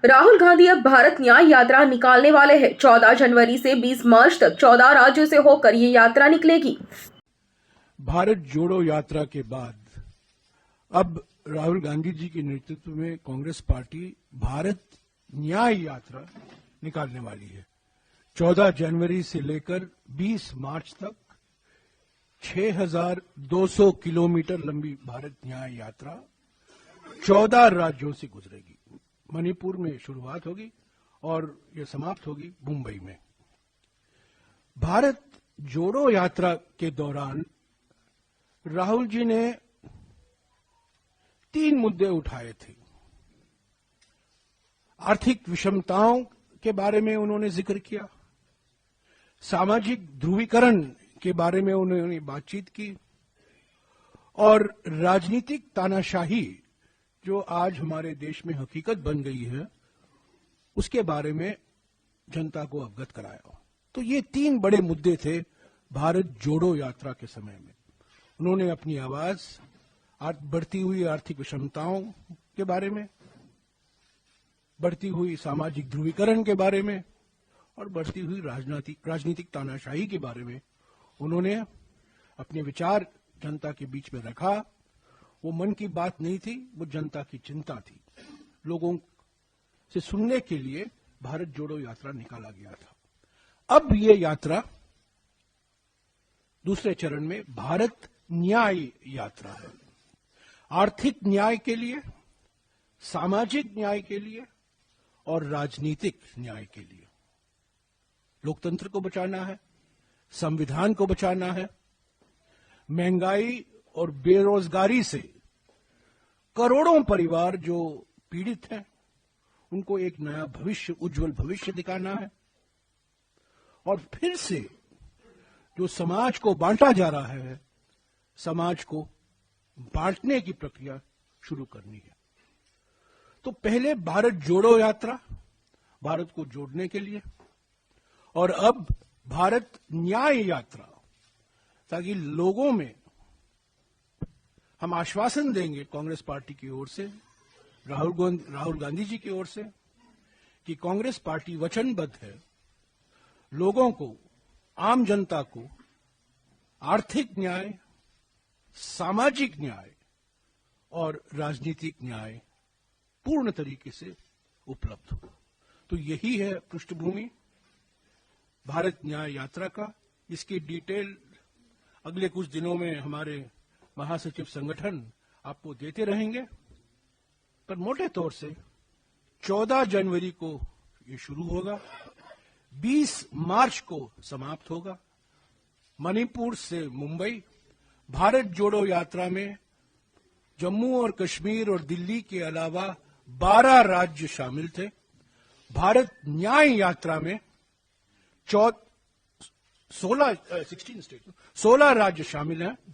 राहुल गांधी अब भारत न्याय यात्रा निकालने वाले हैं। 14 जनवरी से 20 मार्च तक 14 राज्यों से होकर ये यात्रा निकलेगी। भारत जोड़ो यात्रा के बाद अब राहुल गांधी जी के नेतृत्व में कांग्रेस पार्टी भारत न्याय यात्रा निकालने वाली है। 14 जनवरी से लेकर 20 मार्च तक 6,200 किलोमीटर लंबी भारत न्याय यात्रा 14 राज्यों से गुजरेगी। मणिपुर में शुरुआत होगी और यह समाप्त होगी मुंबई में। भारत जोड़ो यात्रा के दौरान राहुल जी ने 3 मुद्दे उठाए थे। आर्थिक विषमताओं के बारे में उन्होंने जिक्र किया, सामाजिक ध्रुवीकरण के बारे में उन्होंने बातचीत की और राजनीतिक तानाशाही जो आज हमारे देश में हकीकत बन गई है उसके बारे में जनता को अवगत कराया। तो ये 3 बड़े मुद्दे थे भारत जोड़ो यात्रा के समय में। उन्होंने अपनी आवाज बढ़ती हुई आर्थिक विषमताओं के बारे में, बढ़ती हुई सामाजिक ध्रुवीकरण के बारे में और बढ़ती हुई राजनीतिक तानाशाही के बारे में उन्होंने अपने विचार जनता के बीच में रखा। वो मन की बात नहीं थी, वो जनता की चिंता थी। लोगों से सुनने के लिए भारत जोड़ो यात्रा निकाला गया था। अब ये यात्रा दूसरे चरण में भारत न्याय यात्रा है। आर्थिक न्याय के लिए, सामाजिक न्याय के लिए और राजनीतिक न्याय के लिए। लोकतंत्र को बचाना है, संविधान को बचाना है। महंगाई और बेरोजगारी से करोड़ों परिवार जो पीड़ित हैं उनको एक नया भविष्य, उज्जवल भविष्य दिखाना है। और फिर से जो समाज को बांटा जा रहा है, समाज को बांटने की प्रक्रिया शुरू करनी है। तो पहले भारत जोड़ो यात्रा भारत को जोड़ने के लिए, और अब भारत न्याय यात्रा, ताकि लोगों में हम आश्वासन देंगे कांग्रेस पार्टी की ओर से, राहुल गांधी जी की ओर से, कि कांग्रेस पार्टी वचनबद्ध है लोगों को, आम जनता को आर्थिक न्याय, सामाजिक न्याय और राजनीतिक न्याय पूर्ण तरीके से उपलब्ध हो। तो यही है पृष्ठभूमि भारत न्याय यात्रा का। इसकी डिटेल अगले कुछ दिनों में हमारे महासचिव संगठन आपको देते रहेंगे, पर मोटे तौर से 14 जनवरी को ये शुरू होगा, 20 मार्च को समाप्त होगा। मणिपुर से मुंबई। भारत जोड़ो यात्रा में जम्मू और कश्मीर और दिल्ली के अलावा 12 राज्य शामिल थे। भारत न्याय यात्रा में 16 राज्य शामिल हैं,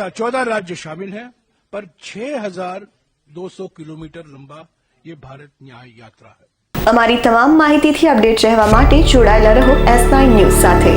14 राज्य शामिल हैं, पर 6,200 किलोमीटर लंबा ये भारत न्याय यात्रा है। અમારી તમામ માહિતીથી અપડેટ રહેવા માટે જોડાયેલા રહો S9 ન્યૂઝ સાથે।